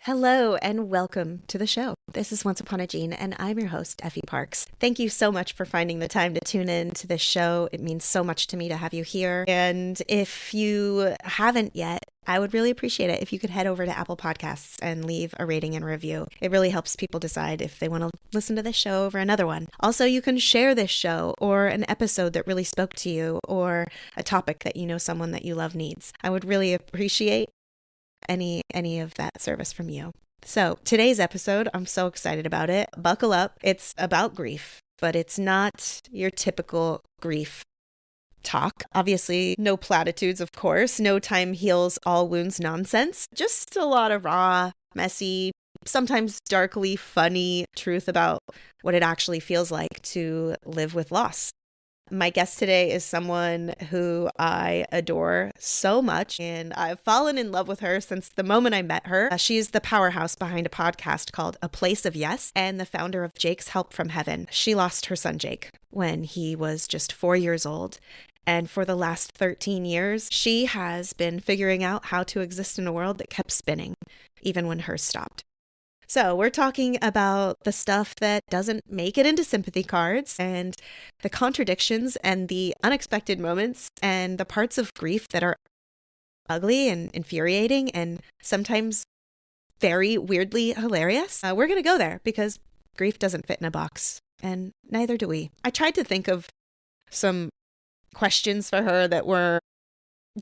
Hello and welcome to the show. This is Once Upon a Gene, and I'm your host, Effie Parks. Thank you so much for finding the time to tune in to this show. It means so much to me to have you here. And if you haven't yet, I would really appreciate it if you could head over to Apple Podcasts and leave a rating and review. It really helps people decide if they want to listen to this show over another one. Also, you can share this show or an episode that really spoke to you or a topic that you know someone that you love needs. I would really appreciate any of that service from you. So today's episode, I'm so excited about it. Buckle up. It's about grief, but it's not your typical grief talk. Obviously, no platitudes, of course. No time heals all wounds nonsense. Just a lot of raw, messy, sometimes darkly funny truth about what it actually feels like to live with loss. My guest today is someone who I adore so much, and I've fallen in love with her since the moment I met her. She's the powerhouse behind a podcast called A Place of Yes and the founder of Jake's Help from Heaven. She lost her son Jake when he was just 4 years old. And for the last 13 years, she has been figuring out how to exist in a world that kept spinning, even when hers stopped. So we're talking about the stuff that doesn't make it into sympathy cards and the contradictions and the unexpected moments and the parts of grief that are ugly and infuriating and sometimes very weirdly hilarious. We're going to go there because grief doesn't fit in a box, and neither do we. I tried to think of some questions for her that were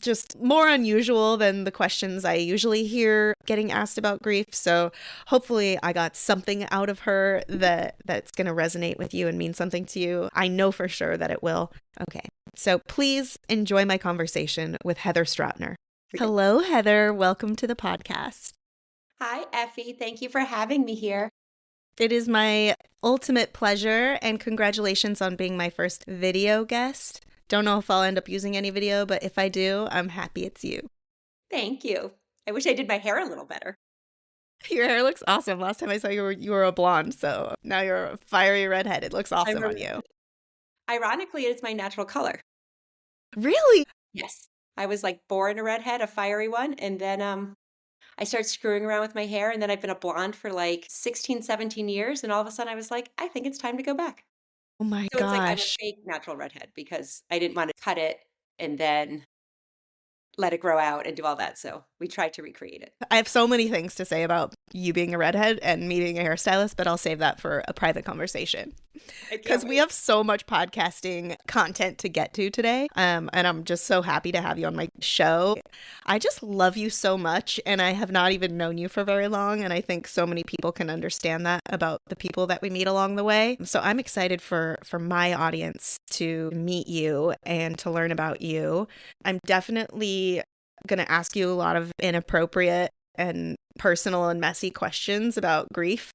just more unusual than the questions I usually hear getting asked about grief. So hopefully I got something out of her that's going to resonate with you and mean something to you. I know for sure that it will. Okay. So please enjoy my conversation with Heather Straughter. Hello, Heather. Welcome to the podcast. Hi, Effie. Thank you for having me here. It is my ultimate pleasure, and congratulations on being my first video guest. Don't know if I'll end up using any video, but if I do, I'm happy it's you. Thank you. I wish I did my hair a little better. Your hair looks awesome. Last time I saw you were a blonde, so now you're a fiery redhead. It looks awesome on you. Ironically, it's my natural color. Really? Yes. I was like born a redhead, a fiery one, and then I started screwing around with my hair, and then I've been a blonde for like 16, 17 years, and all of a sudden I was like, I think it's time to go back. Oh my So it's like I'm a gosh. fake natural redhead because I didn't want to cut it and then let it grow out and do all that. So we tried to recreate it. I have so many things to say about you being a redhead and me being a hairstylist, but I'll save that for a private conversation. Because we have so much podcasting content to get to today. And I'm just so happy to have you on my show. I just love you so much, and I have not even known you for very long. And I think so many people can understand that about the people that we meet along the way. So I'm excited for my audience to meet you and to learn about you. I'm definitely going to ask you a lot of inappropriate and personal and messy questions about grief.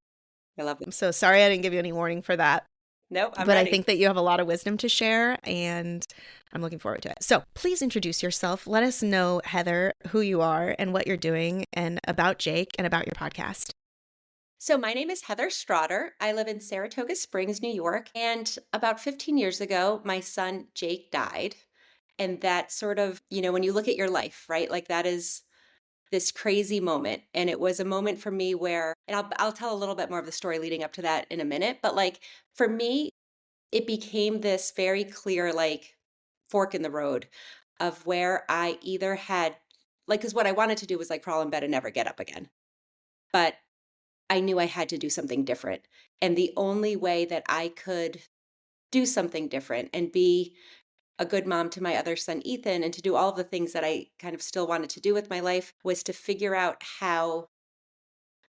I love them. I'm so sorry I didn't give you any warning for that. Nope, I'm but ready. I think that you have a lot of wisdom to share, and I'm looking forward to it. So please introduce yourself. Let us know, Heather, who you are and what you're doing, and about Jake and about your podcast. So my name is Heather Straughter. I live in Saratoga Springs, New York. And about 15 years ago, my son Jake died. And that sort of, when you look at your life, right? Like that is this crazy moment. And it was a moment for me where, and I'll tell a little bit more of the story leading up to that in a minute. But like for me, it became this very clear, like fork in the road of where I either had, like, because what I wanted to do was like crawl in bed and never get up again. But I knew I had to do something different. And the only way that I could do something different and be a good mom to my other son, Ethan, and to do all of the things that I kind of still wanted to do with my life was to figure out how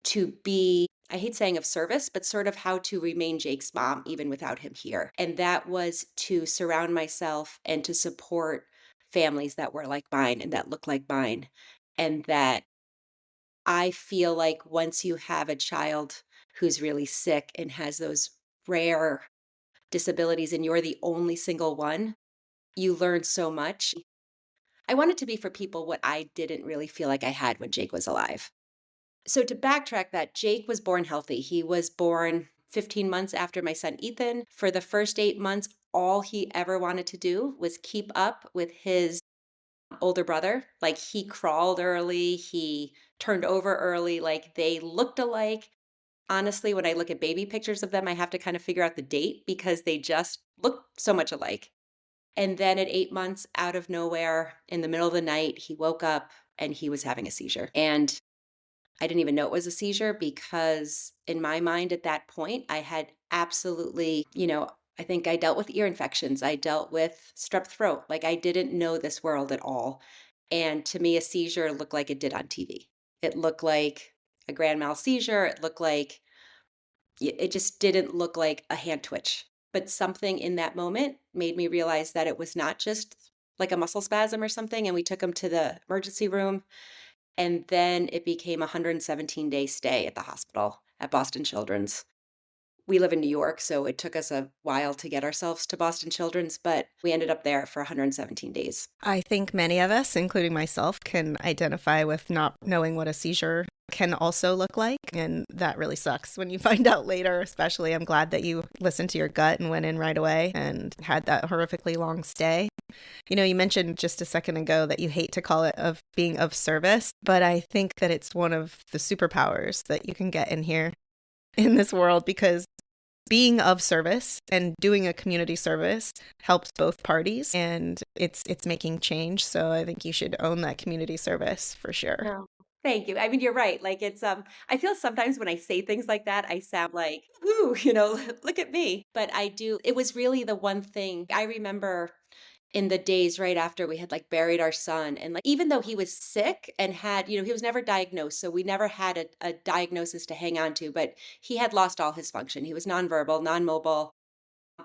to be, I hate saying of service, but sort of how to remain Jake's mom even without him here. And that was to surround myself and to support families that were like mine and that look like mine. And that I feel like once you have a child who's really sick and has those rare disabilities and you're the only single one, you learn so much. I want it to be for people what I didn't really feel like I had when Jake was alive. So to backtrack that, Jake was born healthy. He was born 15 months after my son Ethan. For the first 8 months, all he ever wanted to do was keep up with his older brother. Like he crawled early, he turned over early, like they looked alike. Honestly, when I look at baby pictures of them, I have to kind of figure out the date because they just look so much alike. And then at 8 months, out of nowhere, in the middle of the night, he woke up and he was having a seizure. And I didn't even know it was a seizure because, in my mind at that point, I had absolutely, I think I dealt with ear infections. I dealt with strep throat. Like I didn't know this world at all. And to me, a seizure looked like it did on TV. It looked like a grand mal seizure. It looked like it just didn't look like a hand twitch. But something in that moment made me realize that it was not just like a muscle spasm or something. And we took him to the emergency room. And then it became a 117-day stay at the hospital at Boston Children's. We live in New York, so it took us a while to get ourselves to Boston Children's, but we ended up there for 117 days. I think many of us, including myself, can identify with not knowing what a seizure can also look like. And that really sucks when you find out later, especially. I'm glad that you listened to your gut and went in right away and had that horrifically long stay. You mentioned just a second ago that you hate to call it of being of service, but I think that it's one of the superpowers that you can get in here in this world, because being of service and doing a community service helps both parties, and it's making change. So I think you should own that community service for sure. No. Thank you. I mean, you're right. Like I feel sometimes when I say things like that, I sound like, ooh, look at me. But I do, it was really the one thing I remember in the days right after we had like buried our son. And like, even though he was sick and had, he was never diagnosed. So we never had a diagnosis to hang on to, but he had lost all his function. He was nonverbal, non-mobile.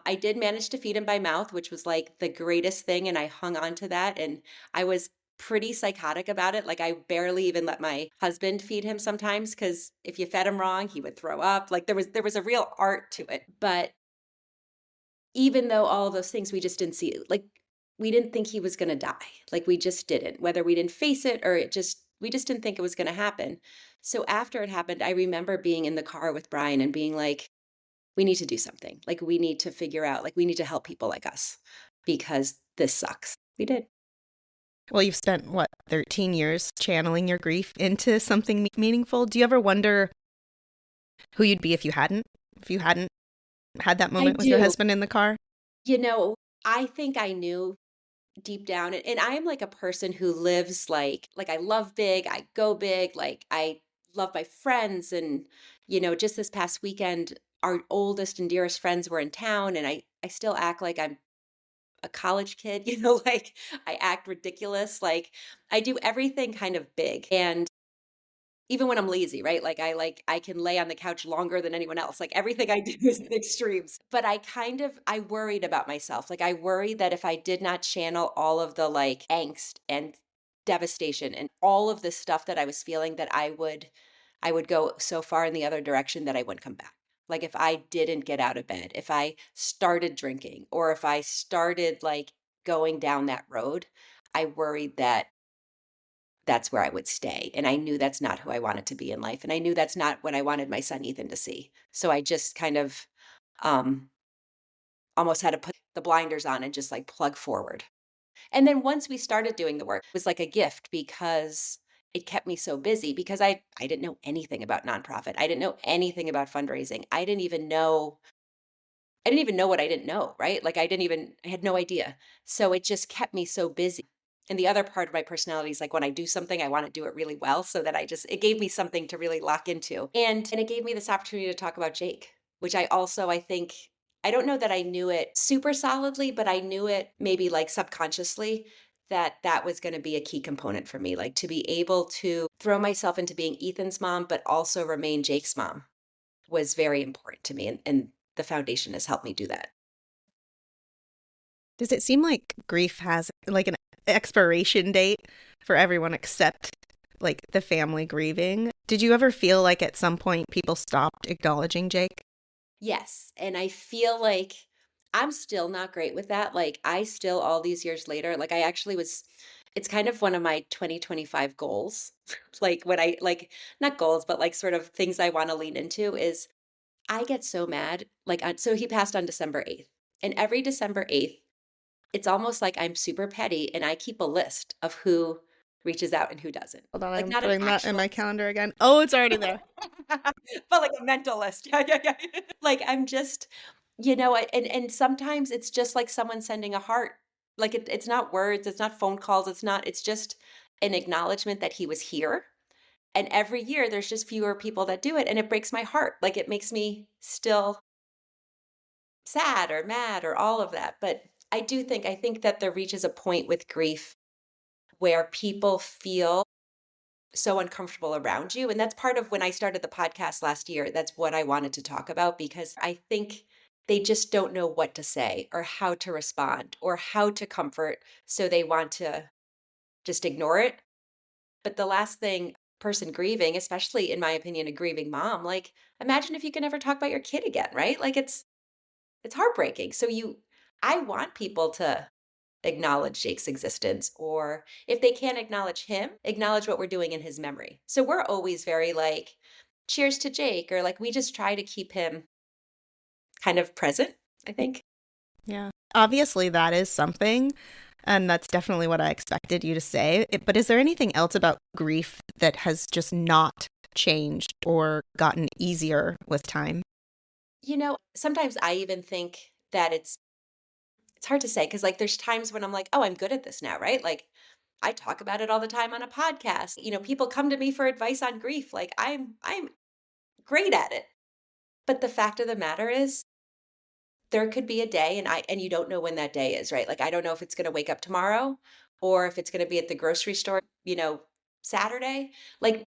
I did manage to feed him by mouth, which was like the greatest thing. And I hung on to that. And I was pretty psychotic about it. Like I barely even let my husband feed him sometimes because if you fed him wrong, he would throw up. Like there was a real art to it. But even though all of those things we just didn't see, like we didn't think he was gonna die. Like we just didn't, whether we didn't face it or we just didn't think it was gonna happen. So after it happened, I remember being in the car with Brian and being like, we need to do something. Like we need to figure out, like we need to help people like us because this sucks. We did. Well, you've spent, what, 13 years channeling your grief into something meaningful. Do you ever wonder who you'd be if you hadn't? If you hadn't had that I moment with your do. husband in the car? You know, I think I knew deep down, and I am like a person who lives like I love big, I go big, like I love my friends. And just this past weekend our oldest and dearest friends were in town, and I still act like I'm a college kid, like I act ridiculous, like I do everything kind of big. And even when I'm lazy, right? Like I can lay on the couch longer than anyone else. Like everything I do is in extremes. But I worried about myself. Like I worried that if I did not channel all of the like angst and devastation and all of this stuff that I was feeling, that I would go so far in the other direction that I wouldn't come back. Like if I didn't get out of bed, if I started drinking, or if I started like going down that road, I worried that that's where I would stay. And I knew that's not who I wanted to be in life. And I knew that's not what I wanted my son Ethan to see. So I just kind of um, almost had to put the blinders on and just like plug forward. And then once we started doing the work, it was like a gift because it kept me so busy because I didn't know anything about nonprofit. I didn't know anything about fundraising. I didn't even know what I didn't know, right? Like I had no idea. So it just kept me so busy. And the other part of my personality is like when I do something, I want to do it really well so that it gave me something to really lock into. And it gave me this opportunity to talk about Jake, which I think, I don't know that I knew it super solidly, but I knew it maybe like subconsciously that that was going to be a key component for me, like to be able to throw myself into being Ethan's mom, but also remain Jake's mom was very important to me. And the foundation has helped me do that. Does it seem like grief has like an expiration date for everyone except like the family grieving? Did you ever feel like at some point people stopped acknowledging Jake? Yes. And I feel like I'm still not great with that. Like, I still, all these years later, like, I actually it's kind of one of my 2025 goals. Like, when not goals, but like sort of things I want to lean into is I get so mad. So he passed on December 8th. And every December 8th, It's almost like I'm super petty and I keep a list of who reaches out and who doesn't. Hold on, Like I'm not an putting that in actual my calendar again. Oh, it's already there. but like a mental list. Yeah, yeah, yeah. Like I'm just, and sometimes it's just like someone sending a heart. Like it's not words, it's not phone calls, it's just an acknowledgement that he was here. And every year there's just fewer people that do it and it breaks my heart. Like it makes me still sad or mad or all of that. But I think that there reaches a point with grief where people feel so uncomfortable around you. And that's part of when I started the podcast last year. That's what I wanted to talk about because I think they just don't know what to say or how to respond or how to comfort. So they want to just ignore it. But the last thing, person grieving, especially in my opinion, a grieving mom, like imagine if you can never talk about your kid again, right? Like it's heartbreaking. I want people to acknowledge Jake's existence, or if they can't acknowledge him, acknowledge what we're doing in his memory. So we're always very like, cheers to Jake, or like we just try to keep him kind of present, I think. Yeah. Obviously, that is something, and that's definitely what I expected you to say. But is there anything else about grief that has just not changed or gotten easier with time? Sometimes I even think that it's hard to say because like there's times when I'm like, oh, I'm good at this now, right? Like I talk about it all the time on a podcast. People come to me for advice on grief. Like I'm great at it. But the fact of the matter is there could be a day and you don't know when that day is, right? Like I don't know if it's going to wake up tomorrow or if it's going to be at the grocery store, Saturday. Like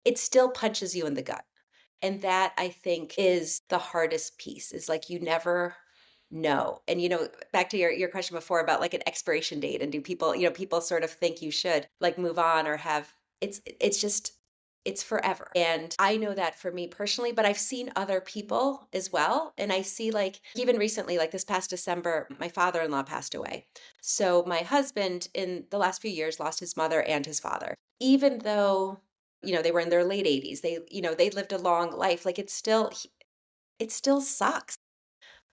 it still punches you in the gut. And that I think is the hardest piece is like you never know. And back to your question before about like an expiration date and do people, people sort of think you should like move on or have it's just it's forever. And I know that for me personally, but I've seen other people as well. And I see like even recently, like this past December, my father-in-law passed away. So my husband in the last few years lost his mother and his father. Even though they were in their late 80s. They lived a long life. Like it still sucks.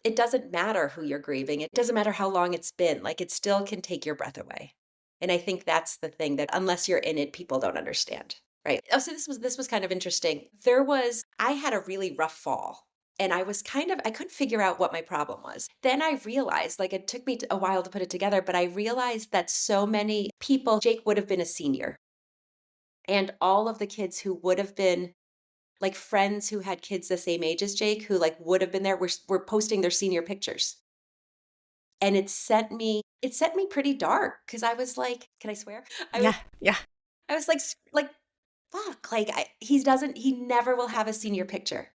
It doesn't matter who you're grieving. It doesn't matter how long it's been. Like it still can take your breath away. And I think that's the thing that unless you're in it, people don't understand. Right. Oh, so this was kind of interesting. I had a really rough fall. And I couldn't figure out what my problem was. Then I realized, like, it took me a while to put it together, but I realized that so many people, Jake would have been a senior. And all of the kids who would have been like friends who had kids the same age as Jake who like would have been there were posting their senior pictures. And it sent me pretty dark because I was like, can I swear? I was Yeah, yeah. I was like fuck, like he never will have a senior picture.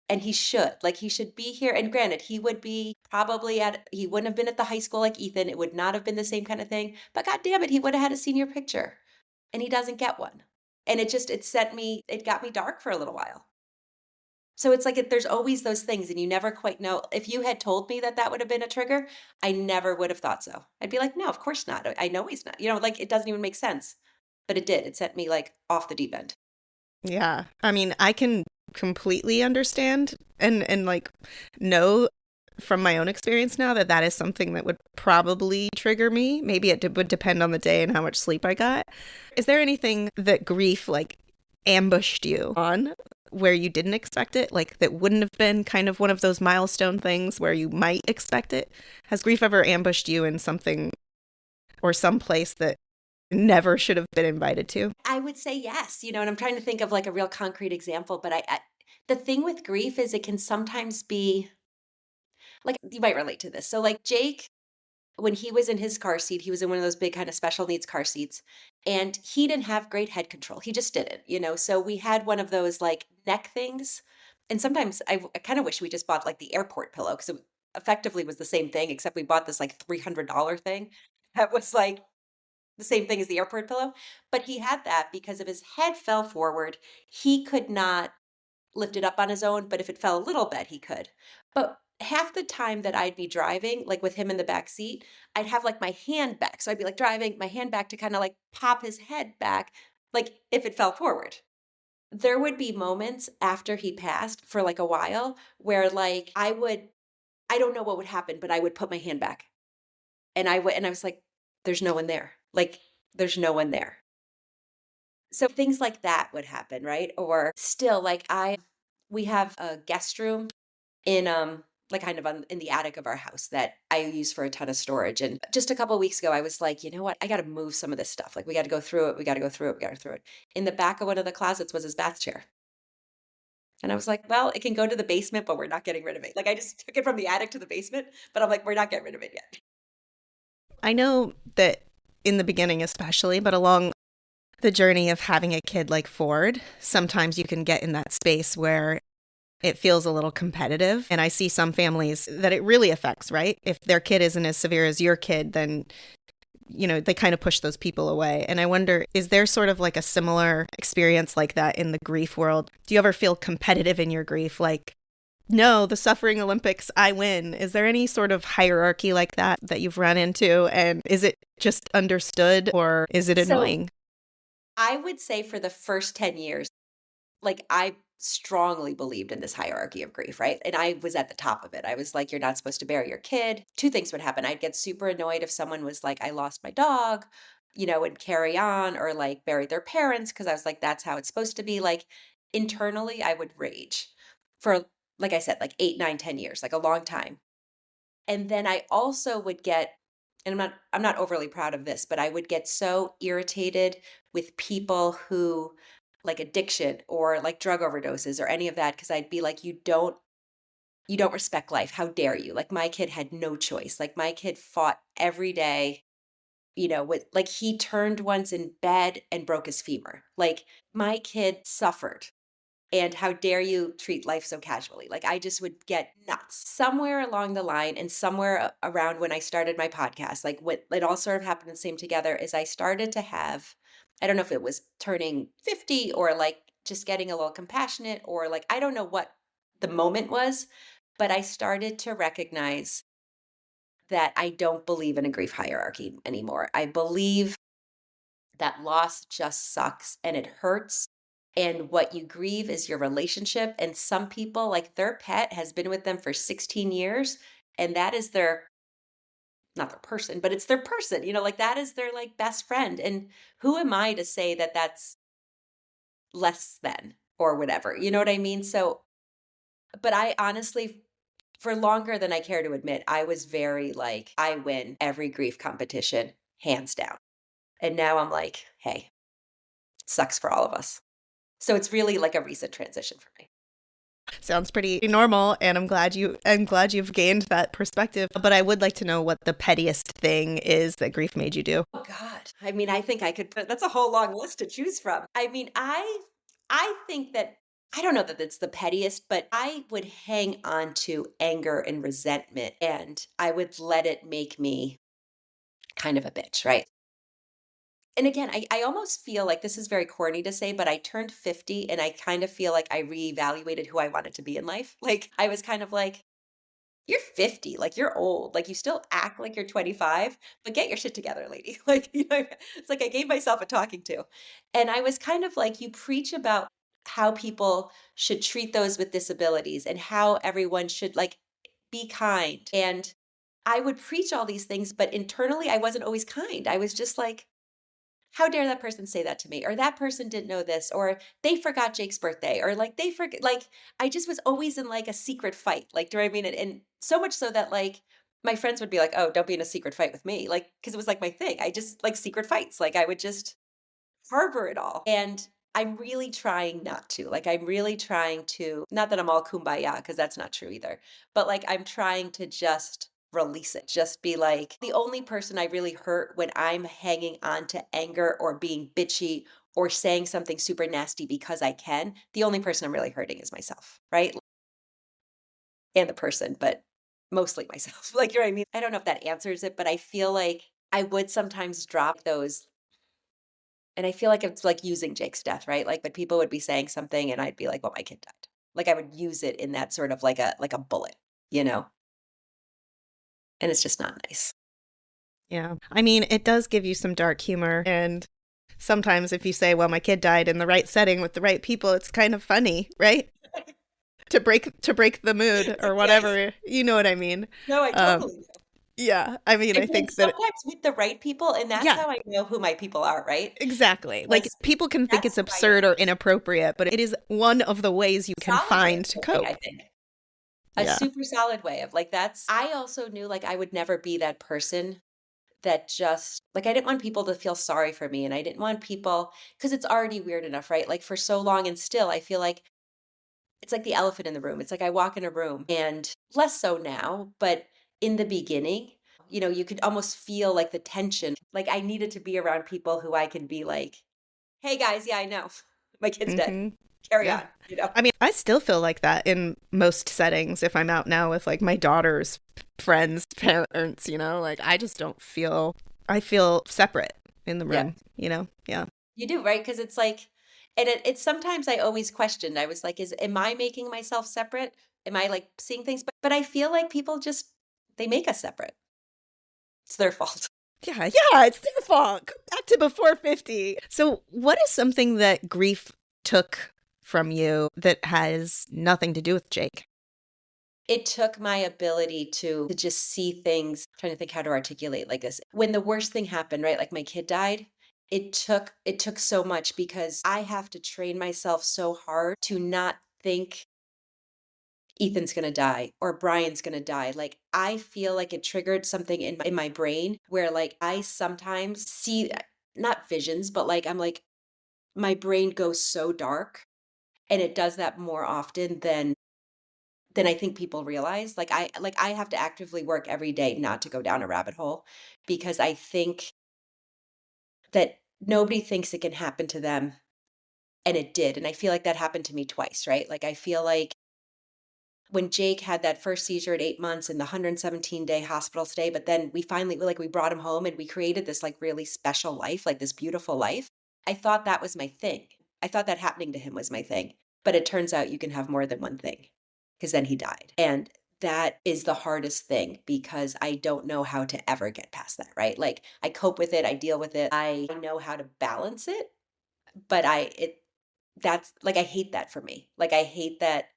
And he should. Like he should be here. And granted, he wouldn't have been at the high school like Ethan. It would not have been the same kind of thing. But god damn it, he would have had a senior picture. And he doesn't get one. And it got me dark for a little while. So it's like there's always those things, and you never quite know. If you had told me that that would have been a trigger, I never would have thought so. I'd be like, no, of course not. I know he's not. Like it doesn't even make sense. But it did. It sent me like off the deep end. Yeah. I mean, I can completely understand and like know from my own experience now that that is something that would probably trigger me. Maybe it would depend on the day and how much sleep I got. Is there anything that grief like ambushed you on where you didn't expect it? Like that wouldn't have been kind of one of those milestone things where you might expect it? Has grief ever ambushed you in something or some place that never should have been invited to? I would say yes, and I'm trying to think of like a real concrete example. But the thing with grief is it can sometimes be like you might relate to this. So like Jake, when he was in his car seat, he was in one of those big kind of special needs car seats, and he didn't have great head control. He just didn't. So we had one of those like neck things. And sometimes I kind of wish we just bought like the airport pillow because it effectively was the same thing, except we bought this like $300 thing that was like the same thing as the airport pillow. But he had that because if his head fell forward, he could not lift it up on his own, but if it fell a little bit, he could. But half the time that I'd be driving, like with him in the back seat, I'd have like my hand back. So I'd be like driving my hand back to kind of like pop his head back, like if it fell forward. There would be moments after he passed for like a while where like I don't know what would happen, but I would put my hand back. And I went and I was like, there's no one there. Like, there's no one there. So things like that would happen, right? Or still, like we have a guest room in like kind of in the attic of our house that I use for a ton of storage. And just a couple of weeks ago, I was like, you know what? I got to move some of this stuff. Like we got to go through it. We got to go through it. We got to through it. In the back of one of the closets was his bath chair. And I was like, well, it can go to the basement, but we're not getting rid of it. Like I just took it from the attic to the basement, but I'm like, we're not getting rid of it yet. I know that in the beginning, especially, but along the journey of having a kid like Ford, sometimes you can get in that space where it feels a little competitive. And I see some families that it really affects, right? If their kid isn't as severe as your kid, then, they kind of push those people away. And I wonder, is there sort of like a similar experience like that in the grief world? Do you ever feel competitive in your grief? Like, no, the suffering Olympics, I win. Is there any sort of hierarchy like that you've run into? And is it just understood or is it annoying? I would say for the first 10 years, like I strongly believed in this hierarchy of grief, right? And I was at the top of it. I was like, you're not supposed to bury your kid. Two things would happen. I'd get super annoyed if someone was like, I lost my dog, and carry on, or like buried their parents, because I was like, that's how it's supposed to be. Like internally, I would rage for, like I said, like 8, 9, 10 years, like a long time. And then I also would get, and I'm not overly proud of this, but I would get so irritated with people who like addiction or like drug overdoses or any of that, because I'd be like, you don't respect life. How dare you? Like my kid had no choice. Like my kid fought every day, with like he turned once in bed and broke his femur. Like my kid suffered. And how dare you treat life so casually? Like I just would get nuts. Somewhere along the line and somewhere around when I started my podcast, like what it all sort of happened the same together is I started to have, I don't know if it was turning 50 or like just getting a little compassionate or like, I don't know what the moment was, but I started to recognize that I don't believe in a grief hierarchy anymore. I believe that loss just sucks and it hurts. And what you grieve is your relationship. And some people, like their pet has been with them for 16 years, and that is their, not their person, but it's their person, like that is their like best friend. And who am I to say that that's less than or whatever? You know what I mean? So, but I honestly, for longer than I care to admit, I was very like, I win every grief competition, hands down. And now I'm like, hey, it sucks for all of us. So it's really like a recent transition for me. Sounds pretty normal, and I'm glad you've gained that perspective. But I would like to know what the pettiest thing is that grief made you do. Oh God. I mean, I think I could put that's a whole long list to choose from. I mean, I think that I don't know that it's the pettiest, but I would hang on to anger and resentment and I would let it make me kind of a bitch, right? And again, I almost feel like this is very corny to say, but I turned 50 and I kind of feel like I reevaluated who I wanted to be in life. Like I was kind of like, you're 50, like you're old, like you still act like you're 25, but get your shit together, lady. Like, it's like I gave myself a talking to. And I was kind of like, you preach about how people should treat those with disabilities and how everyone should like be kind. And I would preach all these things, but internally I wasn't always kind. I was just like, how dare that person say that to me? Or that person didn't know this, or they forgot Jake's birthday, or like they forget, like I just was always in like a secret fight. Like, do you know what I mean? And so much so that like my friends would be like, oh, don't be in a secret fight with me. Like, cause it was like my thing. I just like secret fights. Like I would just harbor it all. And I'm really trying not to. Like, I'm really trying to, not that I'm all kumbaya, because that's not true either, but like, I'm trying to just release it. Just be like, the only person I really hurt when I'm hanging on to anger or being bitchy or saying something super nasty because I can, the only person I'm really hurting is myself, right? And the person, but mostly myself. Like, you know what I mean? I don't know if that answers it, but I feel like I would sometimes drop those and I feel like it's like using Jake's death, right? Like, but people would be saying something and I'd be like, well, my kid died. Like I would use it in that sort of like a bullet, you know? And it's just not nice. Yeah. I mean, it does give you some dark humor. And sometimes if you say, well, my kid died in the right setting with the right people, it's kind of funny, right? To break the mood or Yes. whatever. You know what I mean? No, I Um, totally do. Yeah. I mean, And I then think that sometimes with the right people, and that's yeah, how I know who my people are, right? exactly. Like Because people can think that's it's who I am. absurd or inappropriate, but it is one of the ways you can Solid way of find to coping, I cope. think. A Yeah. super solid way of like that's I also knew like I would never be that person that just like I didn't want people to feel sorry for me and I didn't want people because it's already weird enough, right? Like for so long and still I feel like it's like the elephant in the room. It's like I walk in a room and less so now, but in the beginning, you could almost feel like the tension. Like I needed to be around people who I can be like, "Hey guys, yeah, I know. My kid's dead. Hmm. Carry Yeah. on." I mean, I still feel like that in most settings if I'm out now with like my daughter's friends, parents, like I just don't feel, I feel separate in the Yeah. room. Yeah. You do, right? Because it's like and it's sometimes I always questioned. I was like, am I making myself separate? Am I like seeing things? But I feel like people just they make us separate. It's their fault. Yeah. Yeah. It's their fault. Go back to before 50. So, what is something that grief took from you that has nothing to do with Jake? It took my ability to just see things, trying to think how to articulate like this. When the worst thing happened, right? Like my kid died, it took so much because I have to train myself so hard to not think Ethan's gonna die or Brian's gonna die. Like I feel like it triggered something in my brain where like I sometimes see not visions, but like I'm like my brain goes so dark and it does that more often than I think people realize. Like I have to actively work every day not to go down a rabbit hole because I think that nobody thinks it can happen to them and it did. And I feel like that happened to me twice, right? Like I feel like when Jake had that first seizure at 8 months and the 117-day hospital stay, but then we finally like we brought him home and we created this like really special life, like this beautiful life. I thought that was my thing. I thought that happening to him was my thing. But it turns out you can have more than one thing because then he died. And that is the hardest thing because I don't know how to ever get past that, right? Like I cope with it, I deal with it. I know how to balance it, but that's like I hate that for me. Like I hate that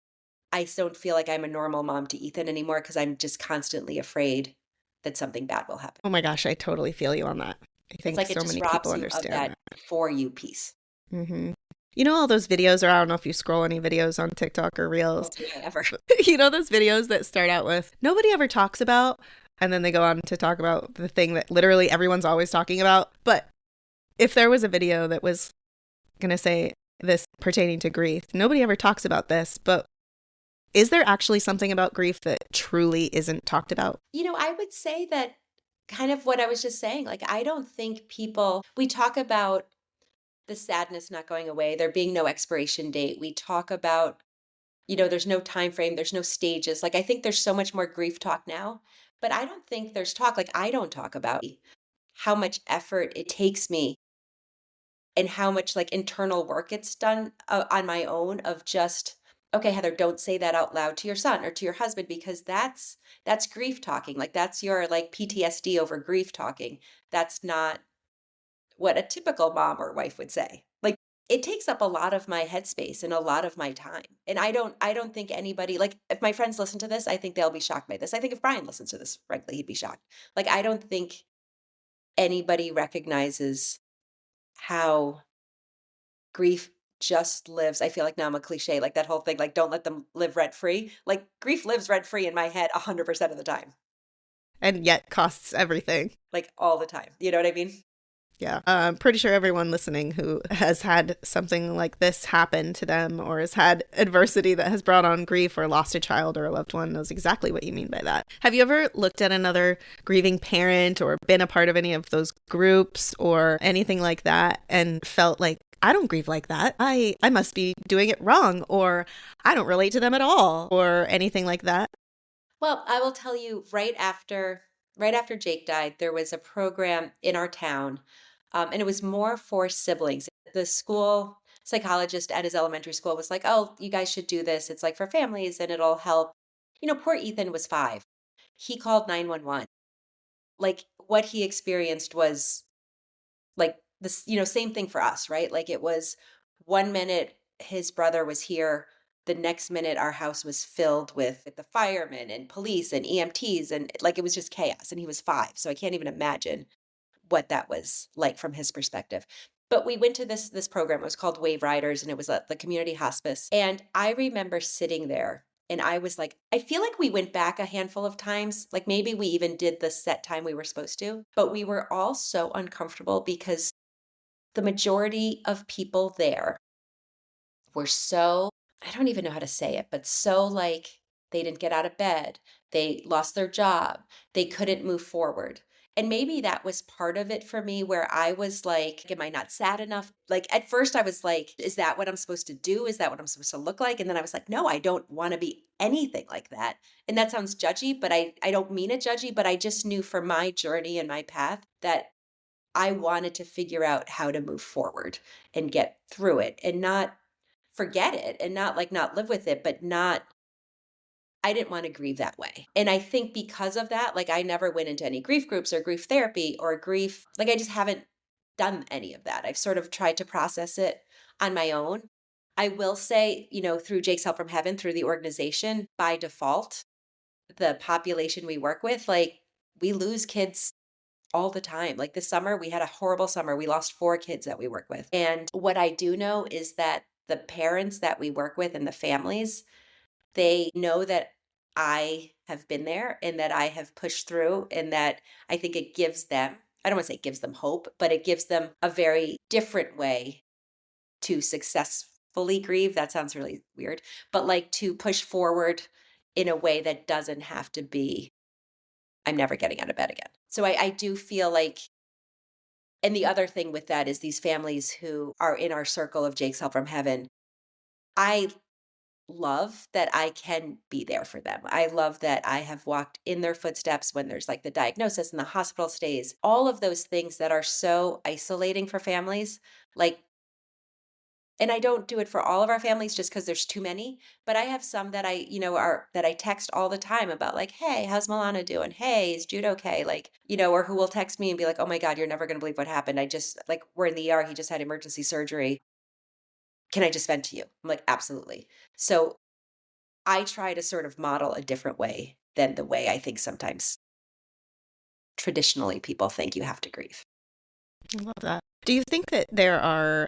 I don't feel like I'm a normal mom to Ethan anymore because I'm just constantly afraid that something bad will happen. Oh my gosh, I totally feel you on that. I It's think like it so just many people robs you of understand that that. for you piece. Hmm. You know all those videos, or I don't know if you scroll any videos on TikTok or Oh, Reels, do I ever? but those videos that start out with nobody ever talks about, and then they go on to talk about the thing that literally everyone's always talking about. But if there was a video that was going to say this pertaining to grief, nobody ever talks about this, but is there actually something about grief that truly isn't talked about? I would say that kind of what I was just saying. Like, I don't think we talk about the sadness not going away, there being no expiration date. We talk about, there's no time frame, there's no stages. Like, I think there's so much more grief talk now, but I don't think there's talk. Like, I don't talk about how much effort it takes me and how much like internal work it's done on my own of just okay, Heather, don't say that out loud to your son or to your husband because that's grief talking. Like that's your like PTSD over grief talking. That's not what a typical mom or wife would say. Like it takes up a lot of my headspace and a lot of my time. And I don't think anybody like if my friends listen to this, I think they'll be shocked by this. I think if Brian listens to this, frankly, he'd be shocked. Like I don't think anybody recognizes how grief just lives. I feel like now I'm a cliche, like that whole thing, like don't let them live rent free. Like grief lives rent free in my head 100% of the time, And yet costs everything. like all the time. You know what I mean? Yeah. I'm pretty sure everyone listening who has had something like this happen to them or has had adversity that has brought on grief or lost a child or a loved one knows exactly what you mean by that. Have you ever looked at another grieving parent or been a part of any of those groups or anything like that and felt like, I don't grieve like that. I must be doing it wrong, or I don't relate to them at all, or anything like that? Well, I will tell you right after Jake died, there was a program in our town, and it was more for siblings. The school psychologist at his elementary school was like, "Oh, you guys should do this. It's like for families, and it'll help." Poor Ethan was 5. He called 911. Like what he experienced was like this, same thing for us, right? Like it was 1 minute his brother was here the next minute our house was filled with the firemen and police and EMTs, and like it was just chaos. And he was 5. So I can't even imagine what that was like from his perspective. But we went to this program. It was called Wave Riders, and it was at the community hospice. And I remember sitting there and I was like, I feel like we went back a handful of times. Like maybe we even did the set time we were supposed to, but we were all so uncomfortable because the majority of people there were so, I don't even know how to say it, but so like they didn't get out of bed, they lost their job, they couldn't move forward. And maybe that was part of it for me where I was like, am I not sad enough? Like at first I was like, is that what I'm supposed to do? Is that what I'm supposed to look like? And then I was like, no, I don't want to be anything like that. And that sounds judgy, but I don't mean it judgy, but I just knew for my journey and my path that I wanted to figure out how to move forward and get through it and not forget it and not like not live with it, but not, I didn't want to grieve that way. And I think because of that, like I never went into any grief groups or grief therapy or grief, like I just haven't done any of that. I've sort of tried to process it on my own. I will say, through Jake's Help from Heaven, through the organization, by default, the population we work with, like we lose kids all the time. Like this summer, we had a horrible summer. We lost 4 kids that we work with. And what I do know is that the parents that we work with and the families, they know that I have been there and that I have pushed through, and that I think it gives them, I don't want to say it gives them hope, but it gives them a very different way to successfully grieve. That sounds really weird, but like to push forward in a way that doesn't have to be, I'm never getting out of bed again. So I do feel like, and the other thing with that is these families who are in our circle of Jake's Help from Heaven, I love that I can be there for them. I love that I have walked in their footsteps when there's like the diagnosis and the hospital stays, all of those things that are so isolating for families. Like, and I don't do it for all of our families just because there's too many, but I have some that that I text all the time about like, hey, how's Milana doing? Hey, is Jude okay? Like, or who will text me and be like, oh my God, you're never going to believe what happened. I just like, we're in the ER. He just had emergency surgery. Can I just vent to you? I'm like, absolutely. So I try to sort of model a different way than the way I think sometimes traditionally people think you have to grieve. I love that. Do you think that there are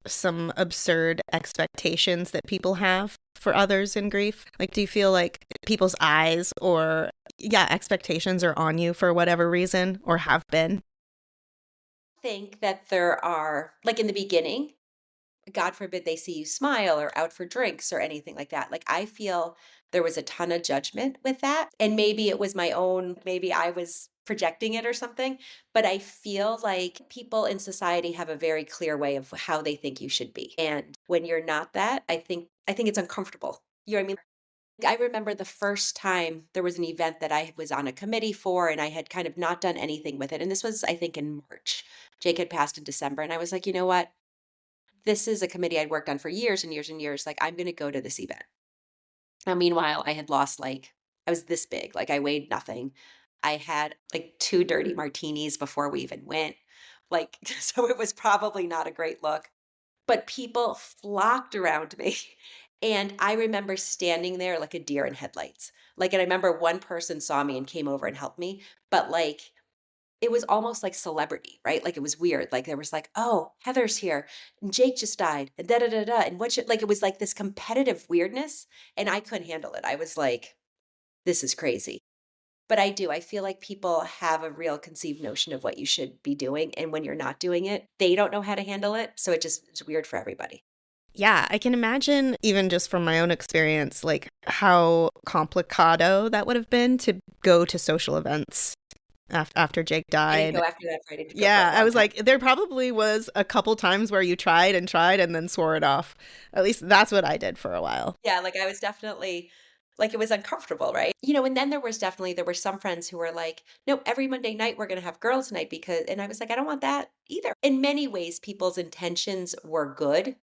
some absurd expectations that people have for others in grief? Like, do you feel like people's eyes or, expectations are on you for whatever reason or have been? I think that there are, like in the beginning, God forbid they see you smile or out for drinks or anything like that. Like I feel there was a ton of judgment with that. And maybe it was my own, maybe I was projecting it or something, but I feel like people in society have a very clear way of how they think you should be. And when you're not that, I think it's uncomfortable. You know what I mean? I remember the first time there was an event that I was on a committee for and I had kind of not done anything with it. And this was, I think, in March. Jake had passed in December. And I was like, you know what? This is a committee I'd worked on for years and years and years. Like, I'm going to go to this event. Now, meanwhile, I had lost I was this big, like, I weighed nothing. I had like 2 dirty martinis before we even went. Like, so it was probably not a great look, but people flocked around me. And I remember standing there like a deer in headlights. Like, and I remember one person saw me and came over and helped me, but like, it was almost like celebrity, right? Like it was weird. Like there was like, oh, Heather's here and Jake just died and da da da da. And what should, like, it was like this competitive weirdness. And I couldn't handle it. I was like, this is crazy. But I feel like people have a real conceived notion of what you should be doing. And when you're not doing it, they don't know how to handle it. So it's weird for everybody. Yeah, I can imagine, even just from my own experience, like how complicado that would have been to go to social events after Jake I didn't died. go after that Friday. I didn't go for a Yeah, I long was time. like, there probably was a couple times where you tried and then swore it off. At least that's what I did for a while. Yeah, like I was definitely like it was uncomfortable, right? And then there were some friends who were like, "No, every Monday night we're going to have girls' night because," and I was like, "I don't want that either." In many ways, people's intentions were good,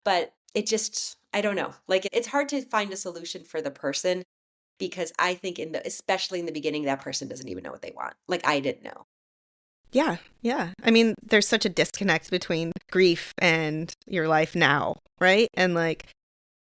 but it just I don't know. Like it's hard to find a solution for the person because I think especially in the beginning that person doesn't even know what they want. Like I didn't know. Yeah, yeah. I mean, there's such a disconnect between grief and your life now, right? And like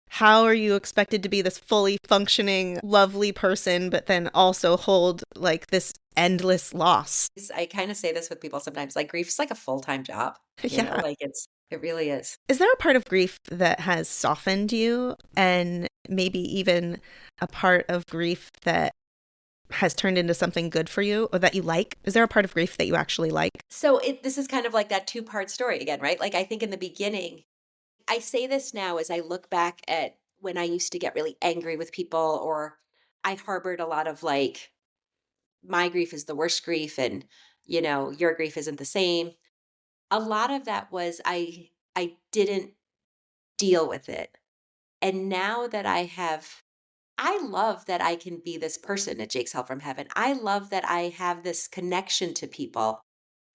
how are you expected to be this fully functioning, lovely person, but then also hold like this endless loss? I kind of say this with people sometimes, like grief is like a full-time job, Yeah. like it really is. Is there a part of grief that has softened you, and maybe even a part of grief that has turned into something good for you or that you like? Is there a part of grief that you actually like? So this is kind of like that two-part story again, right? Like I think in the beginning, I say this now as I look back at when I used to get really angry with people, or I harbored a lot of like, my grief is the worst grief, and your grief isn't the same. A lot of that was I didn't deal with it. And now that I love that I can be this person at Jake's Help from Heaven. I love that I have this connection to people,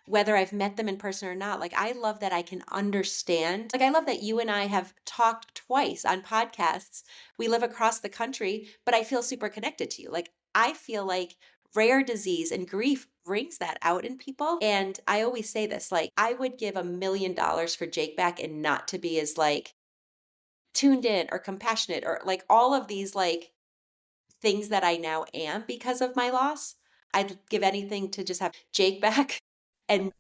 whether I've met them in person or not. Like, I love that I can understand. Like, I love that you and I have talked twice on podcasts. We live across the country, but I feel super connected to you. Like, I feel like rare disease and grief brings that out in people. And I always say this, like, I would give $1 million for Jake back and not to be as like tuned in or compassionate or like all of these like things that I now am because of my loss. I'd give anything to just have Jake back and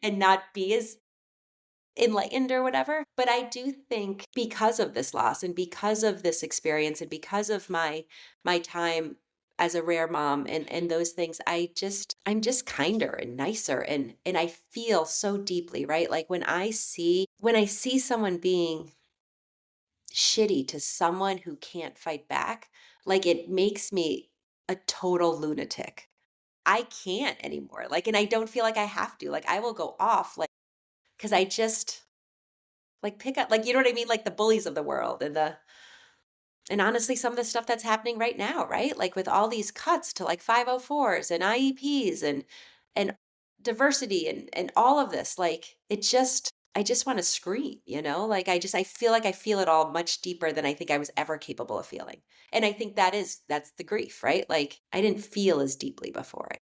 not be as enlightened or whatever. But I do think because of this loss and because of this experience and because of my time as a rare mom and those things, I'm just kinder and nicer and I feel so deeply, right? Like when I see someone being shitty to someone who can't fight back, like it makes me a total lunatic. I can't anymore. Like, and I don't feel like I have to. Like, I will go off, like, because I just like pick up, like, you know what I mean? Like the bullies of the world and honestly, some of the stuff that's happening right now, right? Like with all these cuts to like 504s and IEPs and diversity and all of this, like I just want to scream, Like I feel like I feel it all much deeper than I think I was ever capable of feeling. And I think that's the grief, right? Like I didn't feel as deeply before it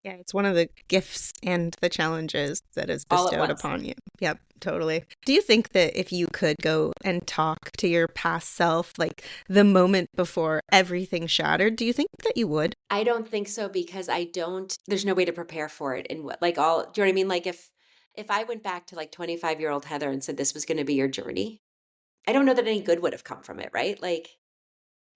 Yeah, it's one of the gifts and the challenges that is all at bestowed once. upon you. Yep, totally. Do you think that if you could go and talk to your past self, like the moment before everything shattered, do you think that you would? I don't think so because there's no way to prepare for it in what, like all, do you know what I mean? Like if I went back to like 25-year-old Heather and said this was going to be your journey, I don't know that any good would have come from it, right? Like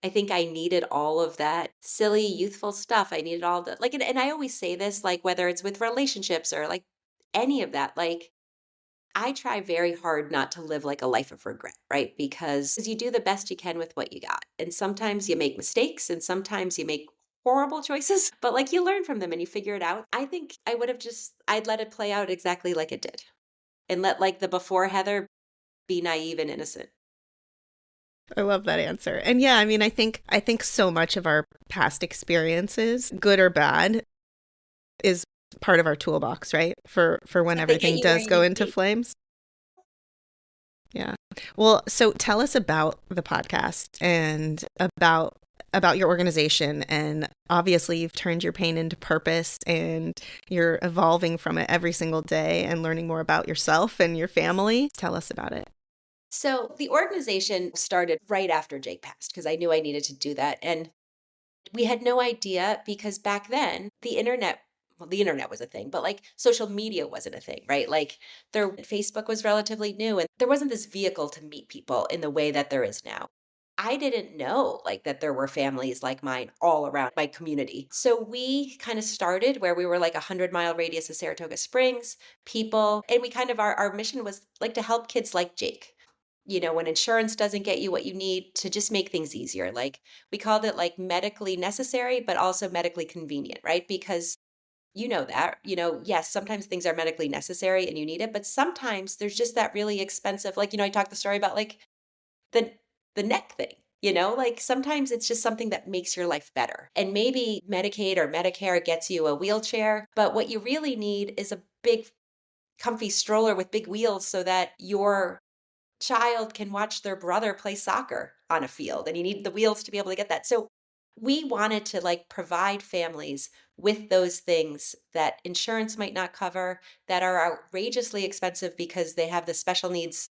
I think I needed all of that silly youthful stuff. I needed all the like and I always say this, like whether it's with relationships or like any of that, like I try very hard not to live like a life of regret, right? Because you do the best you can with what you got. And sometimes you make mistakes and sometimes you make horrible choices, but like you learn from them and you figure it out. I think I would have I'd let it play out exactly like it did and let like the before Heather be naive and innocent. I love that answer. And yeah, I mean, I think so much of our past experiences, good or bad, is part of our toolbox, right? For when They get everything you where does you go need to into be. flames. Yeah. Well, so tell us about the podcast and about your organization, and obviously you've turned your pain into purpose and you're evolving from it every single day and learning more about yourself and your family. Tell us about it. So the organization started right after Jake passed because I knew I needed to do that. And we had no idea because back then the internet was a thing, but like social media wasn't a thing, right? Like Facebook was relatively new and there wasn't this vehicle to meet people in the way that there is now. I didn't know like that there were families like mine all around my community. So we kind of started where we were like 100-mile radius of Saratoga Springs, people, and we kind of our mission was like to help kids like Jake. When insurance doesn't get you what you need to just make things easier. Like we called it like medically necessary, but also medically convenient, right? Because yes, sometimes things are medically necessary and you need it, but sometimes there's just that really expensive, like, I talked the story about like the neck thing. Like sometimes it's just something that makes your life better. And maybe Medicaid or Medicare gets you a wheelchair, but what you really need is a big comfy stroller with big wheels so that your child can watch their brother play soccer on a field and you need the wheels to be able to get that. So we wanted to like provide families with those things that insurance might not cover, that are outrageously expensive because they have the special needs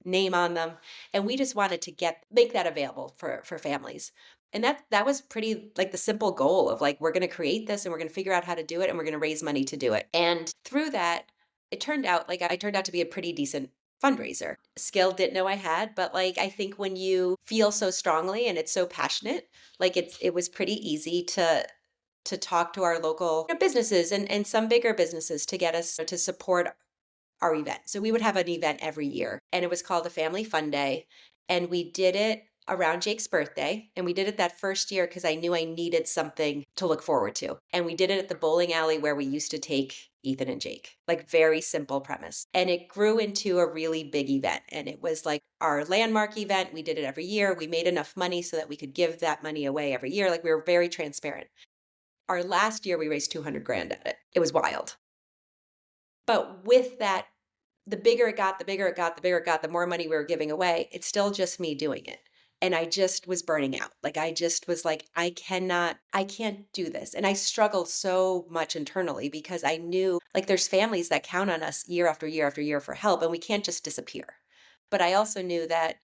name on them. And we just wanted to make that available for families. And that was pretty like the simple goal of like, we're going to create this and we're going to figure out how to do it and we're going to raise money to do it. And through that, it turned out like I turned out to be a pretty decent fundraiser. Skill didn't know I had, but like I think when you feel so strongly and it's so passionate, like it was pretty easy to talk to our local businesses and some bigger businesses to get us to support our event. So we would have an event every year and it was called a Family Fun Day. And we did it around Jake's birthday. And we did it that first year because I knew I needed something to look forward to. And we did it at the bowling alley where we used to take Ethan and Jake, like very simple premise. And it grew into a really big event. And it was like our landmark event. We did it every year. We made enough money so that we could give that money away every year. Like we were very transparent. Our last year, we raised 200 grand at it. It was wild. But with that, the bigger it got, the bigger it got, the bigger it got, the more money we were giving away. It's still just me doing it. And I just was burning out. Like I just was like, I can't do this. And I struggled so much internally because I knew like there's families that count on us year after year after year for help and we can't just disappear. But I also knew that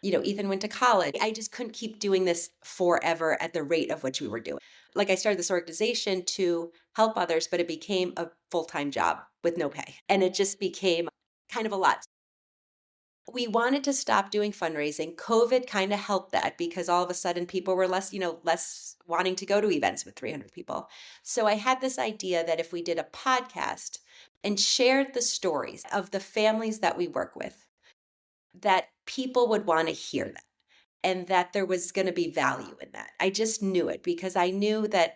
Ethan went to college. I just couldn't keep doing this forever at the rate of which we were doing. Like I started this organization to help others, but it became a full-time job with no pay. And it just became kind of a lot. We wanted to stop doing fundraising. COVID kind of helped that because all of a sudden people were less wanting to go to events with 300 people. So I had this idea that if we did a podcast and shared the stories of the families that we work with, that people would want to hear that and that there was going to be value in that. I just knew it because I knew that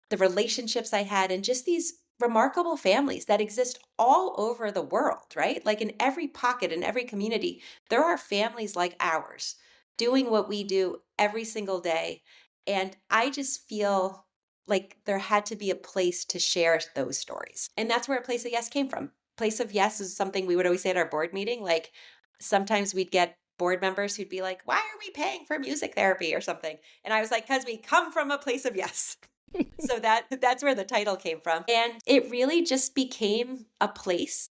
the relationships I had and just these remarkable families that exist all over the world, right? Like in every pocket, in every community, there are families like ours doing what we do every single day. And I just feel like there had to be a place to share those stories. And that's where A Place of Yes came from. Place of Yes is something we would always say at our board meeting. Like sometimes we'd get board members who'd be like, why are we paying for music therapy or something? And I was like, because we come from a place of yes. So that's where the title came from. And it really just became a place.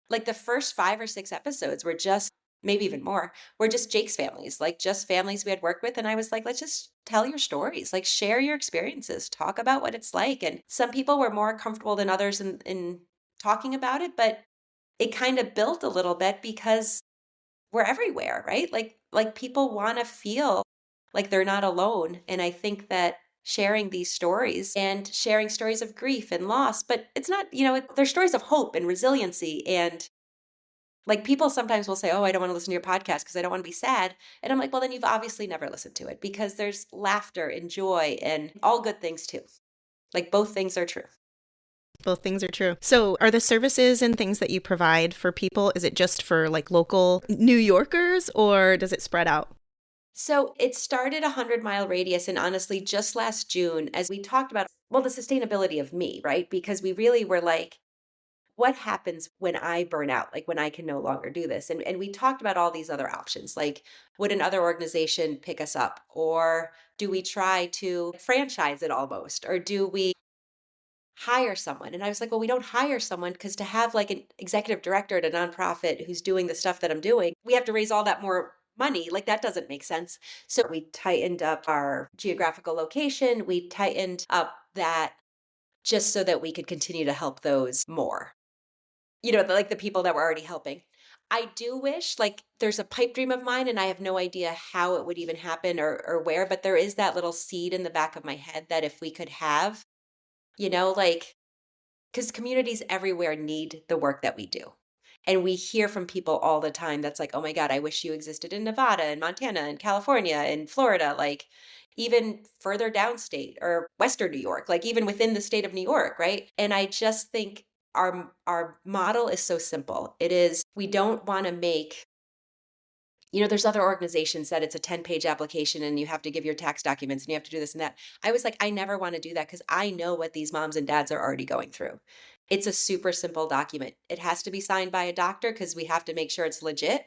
Like the first 5 or 6 episodes were just, maybe even more, were just Jake's families, like just families we had worked with. And I was like, let's just tell your stories, like share your experiences, talk about what it's like. And some people were more comfortable than others in talking about it, but it kind of built a little bit because we're everywhere, right? Like people want to feel like they're not alone. And I think that sharing these stories and sharing stories of grief and loss, but it's not, they're stories of hope and resiliency. And like people sometimes will say, oh, I don't want to listen to your podcast because I don't want to be sad. And I'm like, well, then you've obviously never listened to it because there's laughter and joy and all good things too. Like both things are true. Both things are true. So are the services and things that you provide for people, is it just for like local New Yorkers or does it spread out? So it started 100-mile radius. And honestly, just last June, as we talked about, well, the sustainability of me, right? Because we really were like, what happens when I burn out? Like when I can no longer do this? And we talked about all these other options. Like, would another organization pick us up? Or do we try to franchise it almost? Or do we hire someone? And I was like, well, we don't hire someone because to have like an executive director at a nonprofit who's doing the stuff that I'm doing, we have to raise all that more money. Like that doesn't make sense. So we tightened up our geographical location. We tightened up that just so that we could continue to help those more, like the people that were already helping. I do wish, like, there's a pipe dream of mine, and I have no idea how it would even happen or where, but there is that little seed in the back of my head that if we could have, like, because communities everywhere need the work that we do. And we hear from people all the time that's like, oh my God, I wish you existed in Nevada and Montana and California and Florida, like even further downstate or Western New York, like even within the state of New York, right? And I just think our model is so simple. It is, we don't want to make, there's other organizations that it's a 10-page application and you have to give your tax documents and you have to do this and that. I was like, I never want to do that because I know what these moms and dads are already going through. It's a super simple document. It has to be signed by a doctor because we have to make sure it's legit,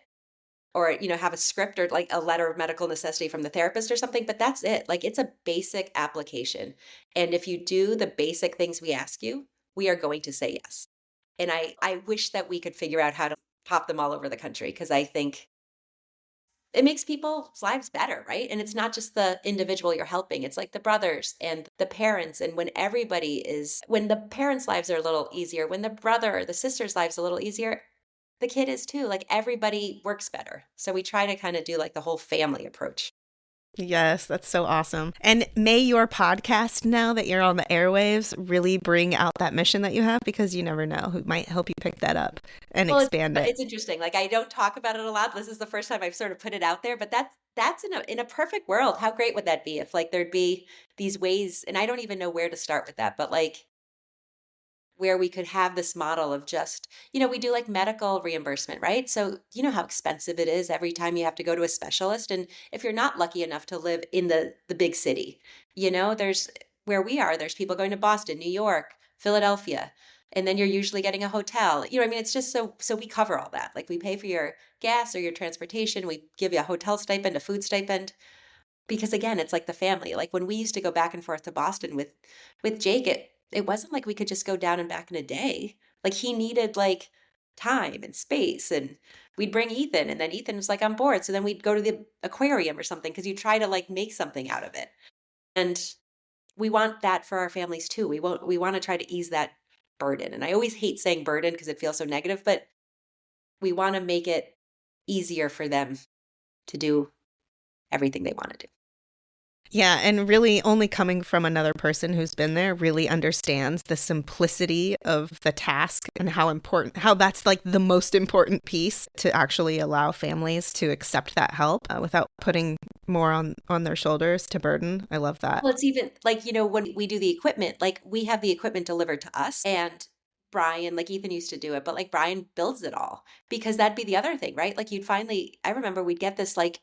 or, have a script or like a letter of medical necessity from the therapist or something, but that's it. Like it's a basic application. And if you do the basic things we ask you, we are going to say yes. And I wish that we could figure out how to pop them all over the country because I think it makes people's lives better, right? And it's not just the individual you're helping, it's like the brothers and the parents. And when the parents' lives are a little easier, when the brother or the sister's lives a little easier, the kid is too. Like everybody works better. So we try to kind of do like the whole family approach. Yes, that's so awesome. And may your podcast, now that you're on the airwaves, really bring out that mission that you have, because you never know who might help you pick that up and Well, expand it. it's interesting. Like I don't talk about it a lot. This is the first time I've sort of put it out there, but that's in a perfect world. How great would that be if like there'd be these ways, and I don't even know where to start with that, but like where we could have this model of just, we do like medical reimbursement, right? So, you know how expensive it is every time you have to go to a specialist. And if you're not lucky enough to live in the big city, there's where we are, there's people going to Boston, New York, Philadelphia, and then you're usually getting a hotel. I mean, it's just so we cover all that. Like we pay for your gas or your transportation, we give you a hotel stipend, a food stipend. Because again, it's like the family. Like when we used to go back and forth to Boston with Jake, it wasn't like we could just go down and back in a day. Like he needed like time and space, and we'd bring Ethan, and then Ethan was like on board. So then we'd go to the aquarium or something because you try to like make something out of it. And we want that for our families too. We want to try to ease that burden. And I always hate saying burden because it feels so negative, but we want to make it easier for them to do everything they want to do. Yeah, and really only coming from another person who's been there really understands the simplicity of the task and how that's like the most important piece to actually allow families to accept that help without putting more on their shoulders to burden. I love that. Well, it's even like, when we do the equipment, like we have the equipment delivered to us, and Brian, like Ethan used to do it, but like Brian builds it all because that'd be the other thing, right? Like I remember we'd get this like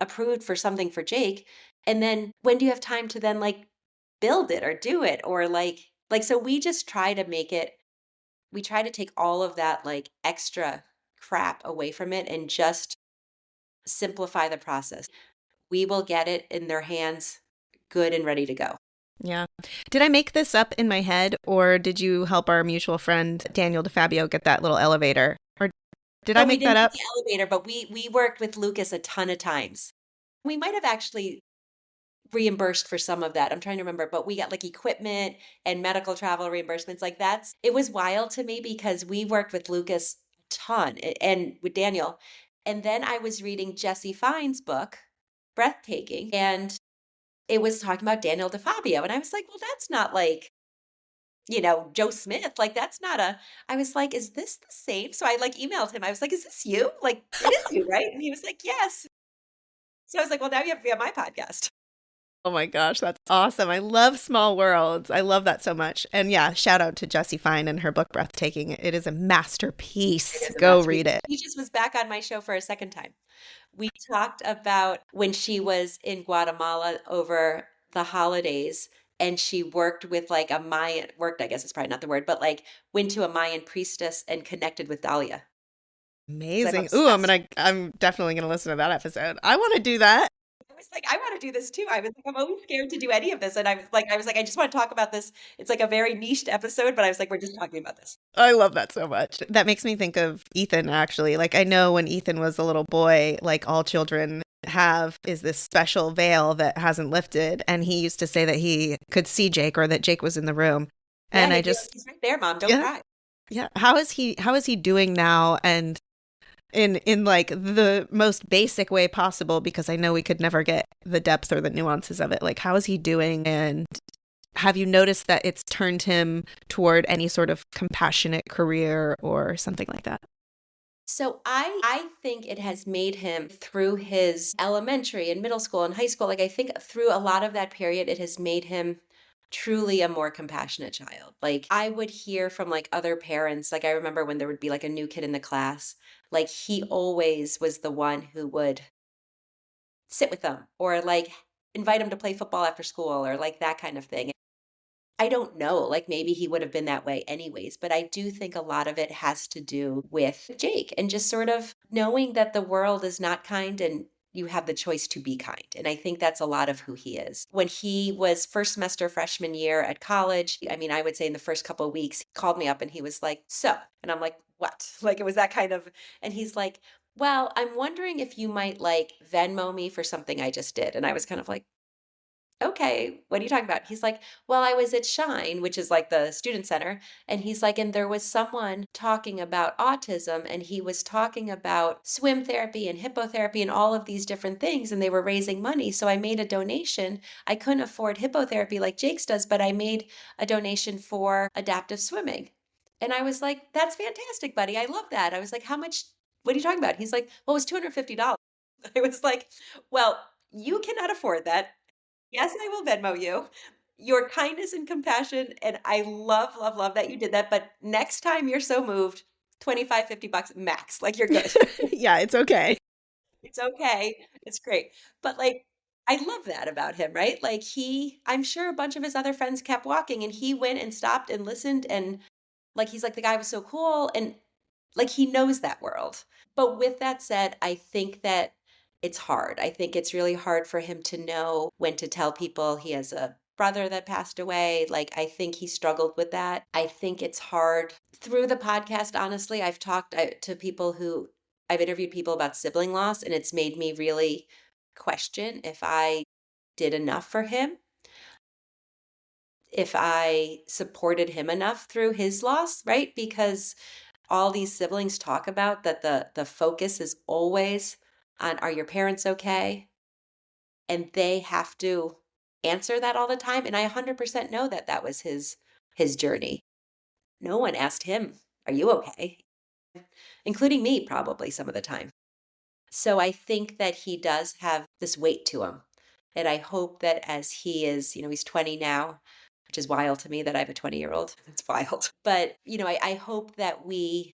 approved for something for Jake. And then when do you have time to then like build it or do it? Or so we just try to we try to take all of that like extra crap away from it and just simplify the process. We will get it in their hands good and ready to go. Yeah. Did I make this up in my head, or did you help our mutual friend Daniel DeFabio get that little elevator? Or did I No, we make that didn't get up? the elevator, but we worked with Lucas a ton of times. We might have actually reimbursed for some of that. I'm trying to remember, but we got like equipment and medical travel reimbursements. Like it was wild to me because we worked with Lucas a ton and with Daniel. And then I was reading Jesse Fine's book, Breathtaking, and it was talking about Daniel DeFabio. And I was like, well, that's not like, Joe Smith. Like that's not I was like, is this the same? So I like emailed him. I was like, is this you? Like, it is you, right? And he was like, yes. So I was like, well, now you have to be on my podcast. Oh my gosh, that's awesome. I love small worlds. I love that so much. And yeah, shout out to Jessie Fine and her book Breathtaking. It is a It masterpiece. is a Go masterpiece. read it. She just was back on my show for a second time. We talked about when she was in Guatemala over the holidays and she worked with like a Mayan, worked, I guess it's probably not the word, but like went to a Mayan priestess and connected with Dahlia. 'Cause I'm Amazing. Ooh, obsessed. I'm definitely gonna listen to that episode. I want to do that. I was like, I want to do this too. I was like, I'm always scared to do any of this. And I was like, I just want to talk about this. It's like a very niched episode, but I was like, we're just talking about this. I love that so much. That makes me think of Ethan, actually. Like, I know when Ethan was a little boy, like all children have, is this special veil that hasn't lifted. And he used to say that he could see Jake, or that Jake was in the room. Yeah, And I just, he's right there, Mom. Don't yeah, cry. yeah. How is he doing now? And in like the most basic way possible, because I know we could never get the depth or the nuances of it. Like, how is he doing? And have you noticed that it's turned him toward any sort of compassionate career or something like that? So I think it has made him through his elementary and middle school and high school. Like I think through a lot of that period, it has made him truly a more compassionate child. Like I would hear from like other parents, like I remember when there would be like a new kid in the class, like he always was the one who would sit with them or like invite him to play football after school or like that kind of thing. I don't know, like maybe he would have been that way anyways, but I do think a lot of it has to do with Jake and just sort of knowing that the world is not kind and you have the choice to be kind. And I think that's a lot of who he is. When he was first semester freshman year at college, I mean, I would say in the first couple of weeks, he called me up and he was like, "So," and I'm like, "What?" Like it was that kind of, and he's like, "Well, I'm wondering if you might like Venmo me for something I just did." And I was kind of like, "Okay, what are you talking about?" He's like, "Well, I was at Shine," which is like the student center, and he's like, "And there was someone talking about autism, and he was talking about swim therapy and hippotherapy and all of these different things, and they were raising money. So I made a donation. I couldn't afford hippotherapy like Jake's does, but I made a donation for adaptive swimming." And I was like, "That's fantastic, buddy. I love that." I was like, "How much? What are you talking about?" He's like, "Well, it was $250." I was like, "Well, you cannot afford that. Yes, I will Venmo you. Your kindness and compassion, and I love, love, love that you did that, but next time you're so moved, 25, $50 max, like, you're good." Yeah, it's okay. It's okay. It's great. But, like, I love that about him, right? Like, I'm sure a bunch of his other friends kept walking, and he went and stopped and listened, and, like, he's like, "The guy was so cool," and, like, he knows that world. But with that said, I think that it's hard. I think it's really hard for him to know when to tell people he has a brother that passed away. Like, I think he struggled with that. I think it's hard. Through the podcast, honestly, I've talked to people who I've interviewed people about sibling loss, and it's made me really question if I did enough for him, if I supported him enough through his loss, right? Because all these siblings talk about that the focus is always on, are your parents okay? And they have to answer that all the time, and I 100% know that that was his journey. No one asked him, "Are you okay?" Including me probably some of the time. So I think that he does have this weight to him. And I hope that as he is, he's 20 now, which is wild to me that I have a 20-year-old. It's wild. But, I hope that we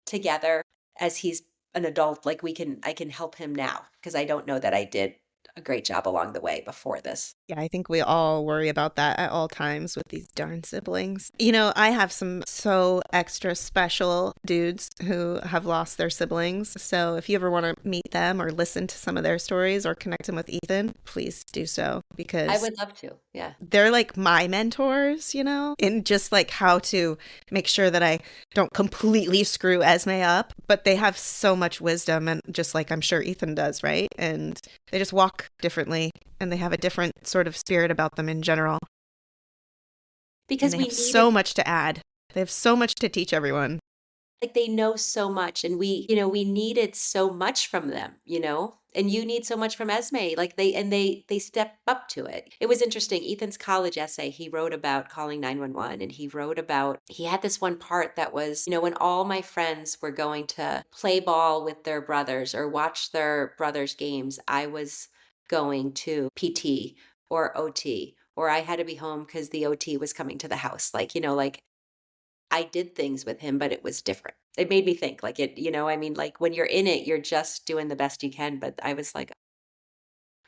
together, as he's an adult, like I can help him now because I don't know that I did a great job along the way before this. Yeah, I think we all worry about that at all times with these darn siblings. You know, I have some so extra special dudes who have lost their siblings. So if you ever want to meet them or listen to some of their stories or connect them with Ethan, please do so I because would love to. Yeah. they're like my mentors, in just like how to make sure that I don't completely screw Esme up. But they have so much wisdom, and just like I'm sure Ethan does, right? And they just walk differently and they have a different sort of spirit about them in general. And Because they we have needed, so much to add. They have so much to teach everyone. like, they know so much, and we needed so much from them. And you need so much from Esme. Like, they step up to it. It was interesting. Ethan's college essay, he wrote about calling 911, and he had this one part that was, when all my friends were going to play ball with their brothers or watch their brothers' games, I was going to PT or OT, or I had to be home because the OT was coming to the house. Like, I did things with him, but it was different. It made me think, like, I mean, like, when you're in it, you're just doing the best you can. But I was like,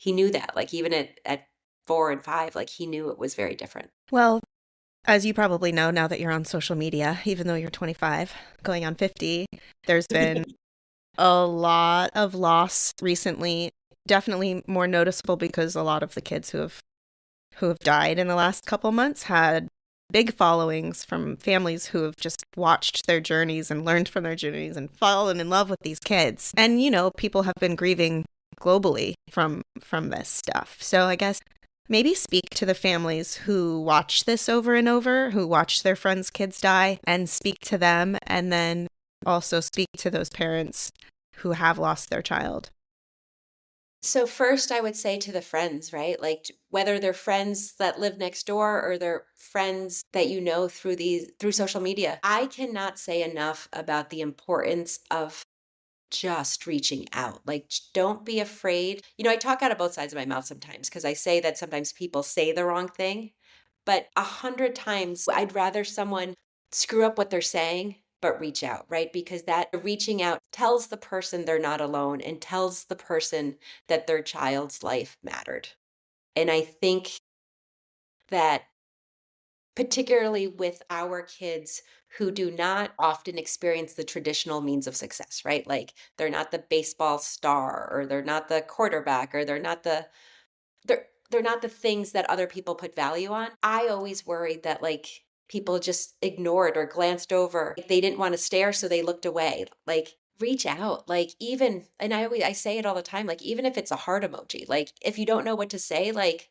he knew that, like, even at 4 and 5, like, he knew it was very different. Well, as you probably know now that you're on social media, even though you're 25, going on 50, there's been a lot of loss recently. Definitely more noticeable because a lot of the kids who have died in the last couple months had big followings from families who have just watched their journeys and learned from their journeys and fallen in love with these kids. And people have been grieving globally from this stuff. So I guess maybe speak to the families who watch this over and over, who watch their friends' kids die, and speak to them, and then also speak to those parents who have lost their child. So first, I would say to the friends, right? Like, whether they're friends that live next door or they're friends that through social media, I cannot say enough about the importance of just reaching out. Like, don't be afraid. I talk out of both sides of my mouth sometimes because I say that sometimes people say the wrong thing, but 100 times I'd rather someone screw up what they're saying, but reach out, right? Because that reaching out tells the person they're not alone and tells the person that their child's life mattered. And I think that particularly with our kids who do not often experience the traditional means of success, right? Like they're not the baseball star or they're not the quarterback or they're not the things that other people put value on. I always worried that like people just ignored or glanced over. Like, they didn't want to stare, so they looked away. Like reach out. Like even and I say it all the time, like even if it's a heart emoji, like if you don't know what to say, like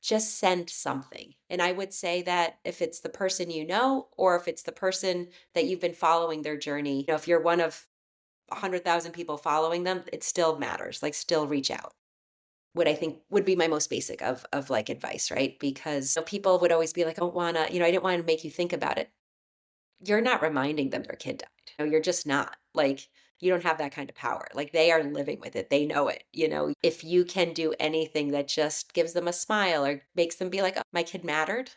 just send something. And I would say that if it's the person you know, or if it's the person that you've been following their journey, if you're one of 100,000 people following them, it still matters. Like still reach out. What I think would be my most basic of like advice, right? Because people would always be like, I don't wanna, I didn't want to make you think about it. You're not reminding them their kid died. You're just not. Like you don't have that kind of power. Like they are living with it. They know it. If you can do anything that just gives them a smile or makes them be like, oh, my kid mattered,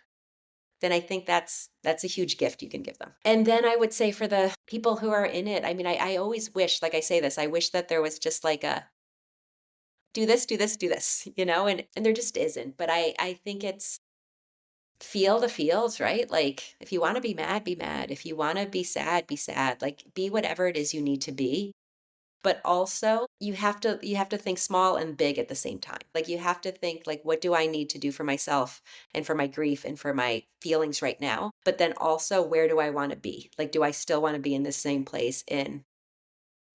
then I think that's a huge gift you can give them. And then I would say for the people who are in it, I mean, I always wish, like I say this, I wish that there was just like a do this, do this, do this, and there just isn't. But I think it's feel the feels, right? Like if you want to be mad, be mad. If you want to be sad, be sad. Like be whatever it is you need to be. But also you have to think small and big at the same time. Like you have to think like what do I need to do for myself and for my grief and for my feelings right now? But then also where do I want to be? Like do I still want to be in the same place in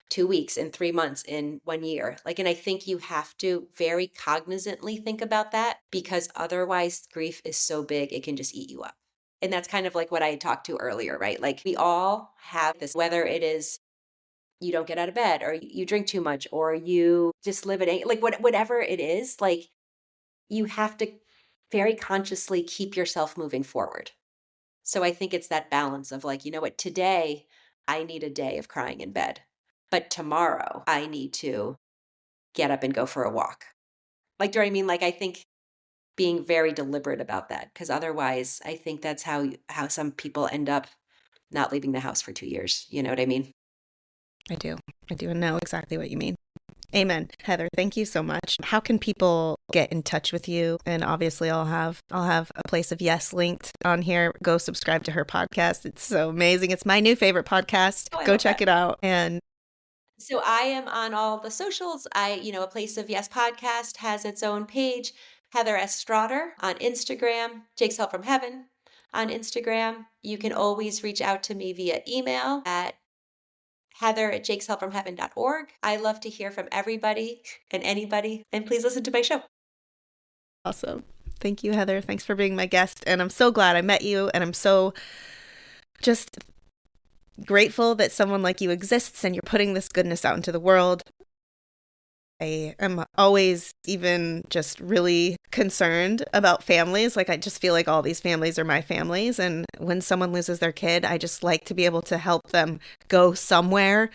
2 weeks, in 3 months, in 1 year? Like, and I think you have to very cognizantly think about that because otherwise grief is so big, it can just eat you up. And that's kind of like what I talked to earlier, right? Like we all have this, whether it is you don't get out of bed or you drink too much or you just live at like whatever it is, like you have to very consciously keep yourself moving forward. So I think it's that balance of like, you know what, today I need a day of crying in bed, but tomorrow I need to get up and go for a walk. Like, do you know what I mean? Like, I think being very deliberate about that, because otherwise, I think that's how some people end up not leaving the house for 2 years. You know what I mean? I do. I do know exactly what you mean. Amen. Heather, thank you so much. How can people get in touch with you? And obviously I'll have a place of yes linked on here. Go subscribe to her podcast. It's so amazing. It's my new favorite podcast. Oh, I Go love check that. it out. And So I am on all the socials. A Place of Yes podcast has its own page. Heather S. Straughter on Instagram, Jake's Help from Heaven on Instagram. You can always reach out to me via email at heather@jakeshelpfromheaven.org. I love to hear from everybody and anybody, and please listen to my show. awesome. Thank you, Heather. Thanks for being my guest. And I'm so glad I met you. And I'm so just grateful that someone like you exists and you're putting this goodness out into the world. I am always even just really concerned about families. Like, I just feel like all these families are my families. And when someone loses their kid, I just like to be able to help them go somewhere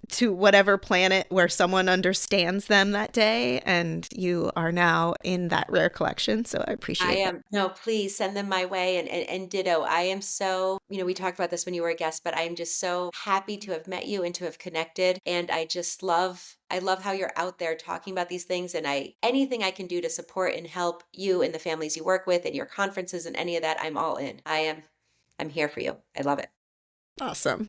to whatever planet where someone understands them that day. And you are now in that rare collection. So I I appreciate that. am, no, please send them my way and ditto. I am so, we talked about this when you were a guest, but I am just so happy to have met you and to have connected. And I love how you're out there talking about these things. And anything I can do to support and help you and the families you work with and your conferences and any of that, I'm all in. I'm here for you. I love it. Awesome.